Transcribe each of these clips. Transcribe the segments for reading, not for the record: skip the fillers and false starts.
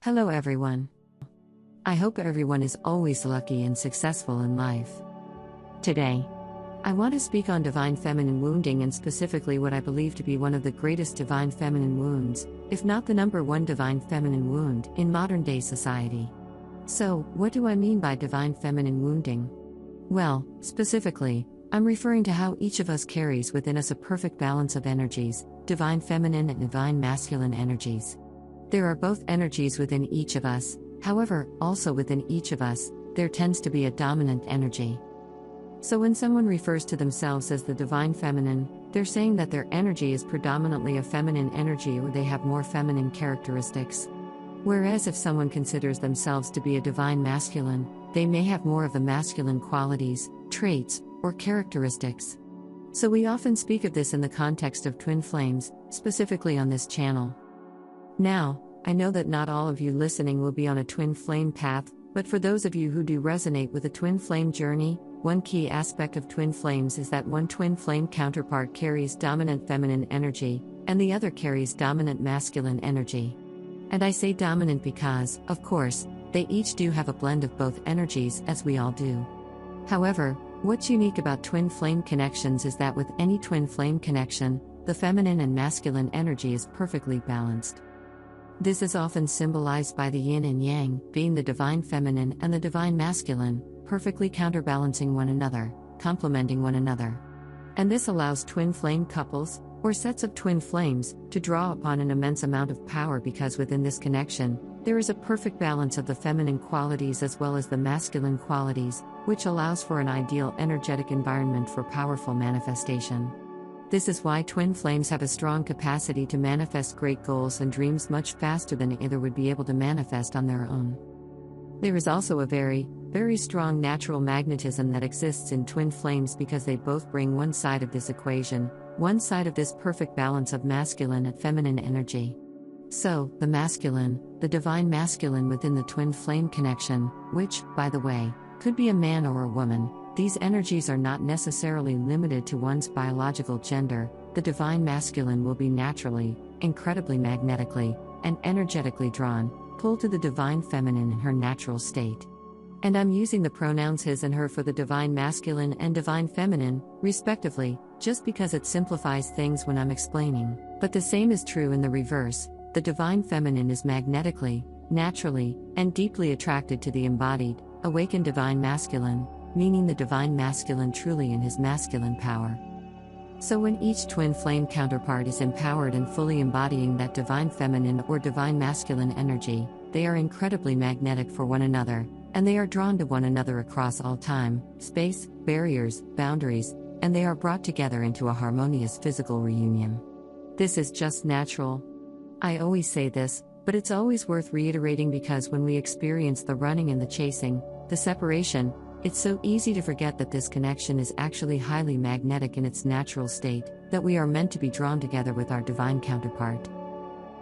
Hello everyone. I hope everyone is always lucky and successful in life. Today, I want to speak on divine feminine wounding and specifically what I believe to be one of the greatest divine feminine wounds, if not the number one divine feminine wound, in modern day society. So, what do I mean by divine feminine wounding? Well, specifically, I'm referring to how each of us carries within us a perfect balance of energies, divine feminine and divine masculine energies. There are both energies within each of us, however, also within each of us, there tends to be a dominant energy. So when someone refers to themselves as the divine feminine, they're saying that their energy is predominantly a feminine energy or they have more feminine characteristics. Whereas if someone considers themselves to be a divine masculine, they may have more of the masculine qualities, traits, or characteristics. So we often speak of this in the context of twin flames, specifically on this channel. Now, I know that not all of you listening will be on a twin flame path, but for those of you who do resonate with a twin flame journey, one key aspect of twin flames is that one twin flame counterpart carries dominant feminine energy, and the other carries dominant masculine energy. And I say dominant because, of course, they each do have a blend of both energies, as we all do. However, what's unique about twin flame connections is that with any twin flame connection, the feminine and masculine energy is perfectly balanced. This is often symbolized by the yin and yang, being the divine feminine and the divine masculine, perfectly counterbalancing one another, complementing one another. And this allows twin flame couples, or sets of twin flames, to draw upon an immense amount of power because within this connection, there is a perfect balance of the feminine qualities as well as the masculine qualities, which allows for an ideal energetic environment for powerful manifestation. This is why twin flames have a strong capacity to manifest great goals and dreams much faster than either would be able to manifest on their own. There is also a very, very strong natural magnetism that exists in twin flames because they both bring one side of this equation, one side of this perfect balance of masculine and feminine energy. So, the masculine, the divine masculine within the twin flame connection, which, by the way, could be a man or a woman, these energies are not necessarily limited to one's biological gender. The divine masculine will be naturally, incredibly magnetically, and energetically drawn, pulled to the divine feminine in her natural state. And I'm using the pronouns his and her for the divine masculine and divine feminine, respectively, just because it simplifies things when I'm explaining. But the same is true in the reverse. The divine feminine is magnetically, naturally, and deeply attracted to the embodied, awakened divine masculine, meaning the divine masculine truly in his masculine power. So when each twin flame counterpart is empowered and fully embodying that divine feminine or divine masculine energy, they are incredibly magnetic for one another, and they are drawn to one another across all time, space, barriers, boundaries, and they are brought together into a harmonious physical reunion. This is just natural. I always say this, but it's always worth reiterating because when we experience the running and the chasing, the separation, it's so easy to forget that this connection is actually highly magnetic in its natural state, that we are meant to be drawn together with our divine counterpart.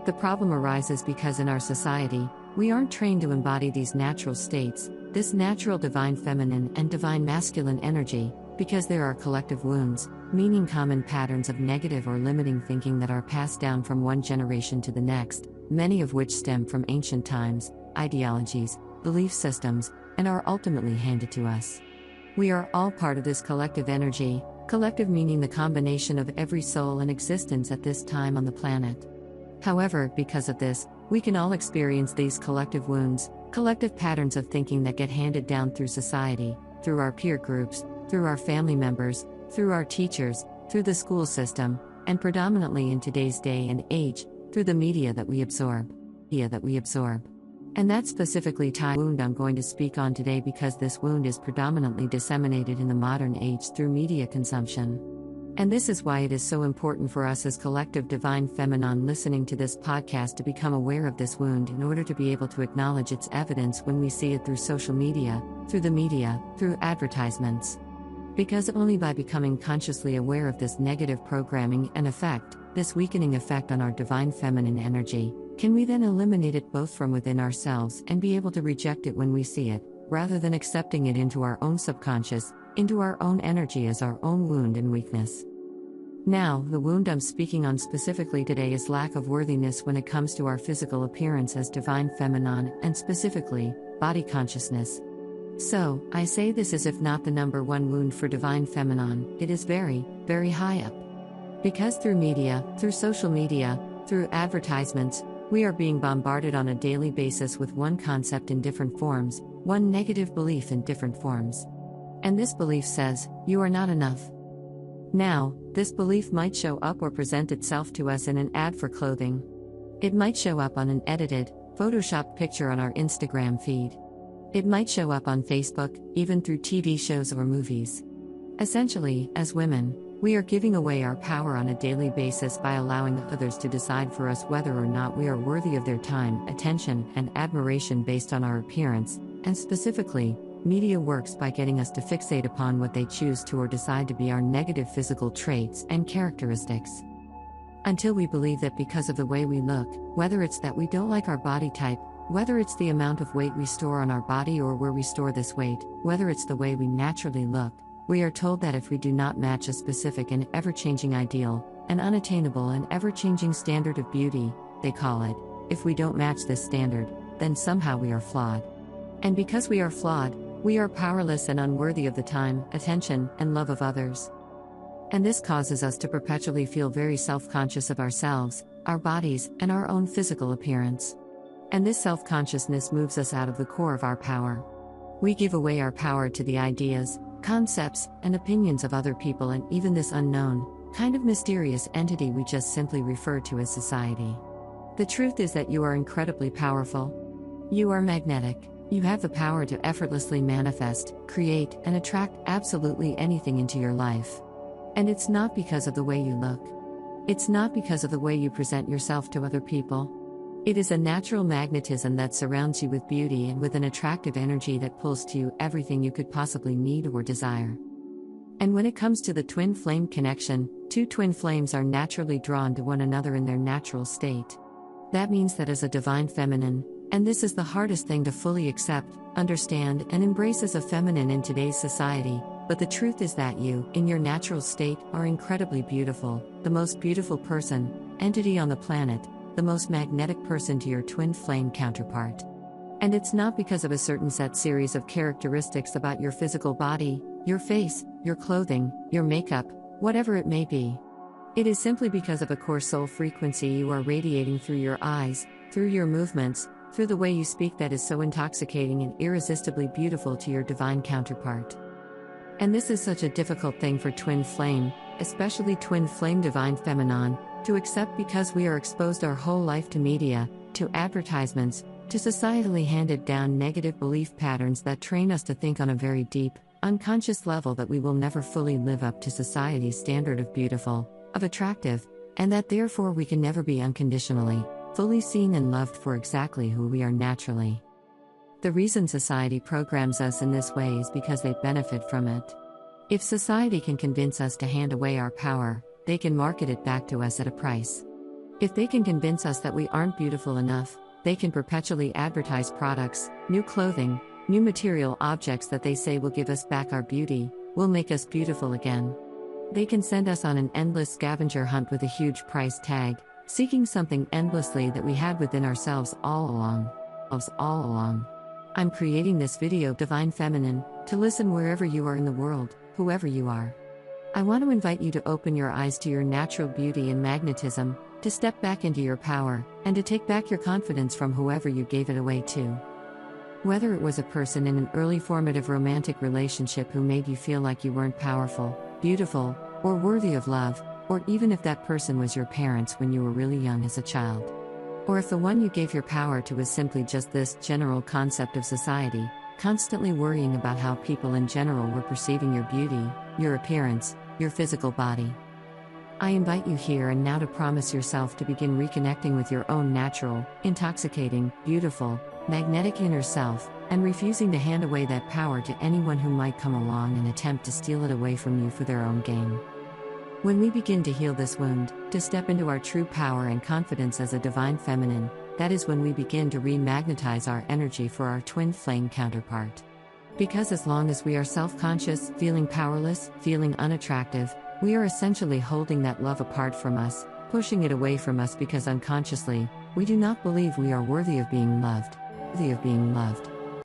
The problem arises because in our society, we aren't trained to embody these natural states, this natural divine feminine and divine masculine energy, because there are collective wounds, meaning common patterns of negative or limiting thinking that are passed down from one generation to the next, many of which stem from ancient times, ideologies, belief systems, and are ultimately handed to us. We are all part of this collective energy, collective meaning the combination of every soul in existence at this time on the planet. However, because of this, we can all experience these collective wounds, collective patterns of thinking that get handed down through society, through our peer groups, through our family members, through our teachers, through the school system, and predominantly in today's day and age, through the media that we absorb. And that specifically ties wound I'm going to speak on today because this wound is predominantly disseminated in the modern age through media consumption. And this is why it is so important for us as collective divine feminine listening to this podcast to become aware of this wound in order to be able to acknowledge its evidence when we see it through social media, through the media, through advertisements. Because only by becoming consciously aware of this negative programming and effect, this weakening effect on our divine feminine energy, can we then eliminate it both from within ourselves and be able to reject it when we see it, rather than accepting it into our own subconscious, into our own energy as our own wound and weakness. Now, the wound I'm speaking on specifically today is lack of worthiness when it comes to our physical appearance as divine feminine, and specifically, body consciousness. So, I say this as if not the number one wound for divine feminine, it is very, very high up. Because through media, through social media, through advertisements, we are being bombarded on a daily basis with one concept in different forms, one negative belief in different forms. And this belief says, you are not enough. Now, this belief might show up or present itself to us in an ad for clothing. It might show up on an edited, photoshopped picture on our Instagram feed. It might show up on Facebook, even through TV shows or movies. Essentially, as women, we are giving away our power on a daily basis by allowing others to decide for us whether or not we are worthy of their time, attention, and admiration based on our appearance, and specifically, media works by getting us to fixate upon what they choose to or decide to be our negative physical traits and characteristics. Until we believe that because of the way we look, whether it's that we don't like our body type, whether it's the amount of weight we store on our body or where we store this weight, whether it's the way we naturally look, we are told that if we do not match a specific and ever-changing ideal, an unattainable and ever-changing standard of beauty, they call it, if we don't match this standard, then somehow we are flawed. And because we are flawed, we are powerless and unworthy of the time, attention, and love of others. And this causes us to perpetually feel very self-conscious of ourselves, our bodies, and our own physical appearance. And this self-consciousness moves us out of the core of our power. We give away our power to the ideas, concepts, and opinions of other people and even this unknown, kind of mysterious entity we just simply refer to as society. The truth is that you are incredibly powerful. You are magnetic. You have the power to effortlessly manifest, create, and attract absolutely anything into your life. And it's not because of the way you look. It's not because of the way you present yourself to other people. It is a natural magnetism that surrounds you with beauty and with an attractive energy that pulls to you everything you could possibly need or desire. And when it comes to the twin flame connection, two twin flames are naturally drawn to one another in their natural state. That means that as a divine feminine, and this is the hardest thing to fully accept, understand, and embrace as a feminine in today's society, but the truth is that you, in your natural state, are incredibly beautiful, the most beautiful person, entity on the planet, the most magnetic person to your twin flame counterpart. And it's not because of a certain set series of characteristics about your physical body, your face, your clothing, your makeup, whatever it may be. It is simply because of a core soul frequency you are radiating through your eyes, through your movements, through the way you speak that is so intoxicating and irresistibly beautiful to your divine counterpart. And this is such a difficult thing for twin flame, especially twin flame divine feminine, to accept because we are exposed our whole life to media, to advertisements, to societally handed down negative belief patterns that train us to think on a very deep, unconscious level that we will never fully live up to society's standard of beautiful, of attractive, and that therefore we can never be unconditionally, fully seen and loved for exactly who we are naturally. The reason society programs us in this way is because they benefit from it. If society can convince us to hand away our power, they can market it back to us at a price. If they can convince us that we aren't beautiful enough, they can perpetually advertise products, new clothing, new material objects that they say will give us back our beauty, will make us beautiful again. They can send us on an endless scavenger hunt with a huge price tag, seeking something endlessly that we had within ourselves all along. I'm creating this video, Divine Feminine, to listen wherever you are in the world, whoever you are. I want to invite you to open your eyes to your natural beauty and magnetism, to step back into your power, and to take back your confidence from whoever you gave it away to. Whether it was a person in an early formative romantic relationship who made you feel like you weren't powerful, beautiful, or worthy of love, or even if that person was your parents when you were really young as a child. Or if the one you gave your power to was simply just this general concept of society, constantly worrying about how people in general were perceiving your beauty, your appearance, your physical body. I invite you here and now to promise yourself to begin reconnecting with your own natural, intoxicating, beautiful, magnetic inner self, and refusing to hand away that power to anyone who might come along and attempt to steal it away from you for their own gain. When we begin to heal this wound, to step into our true power and confidence as a divine feminine, that is when we begin to remagnetize our energy for our twin flame counterpart. Because as long as we are self-conscious, feeling powerless, feeling unattractive, We are essentially holding that love apart from us, pushing it away from us because unconsciously, we do not believe we are worthy of being loved. Worthy of being loved.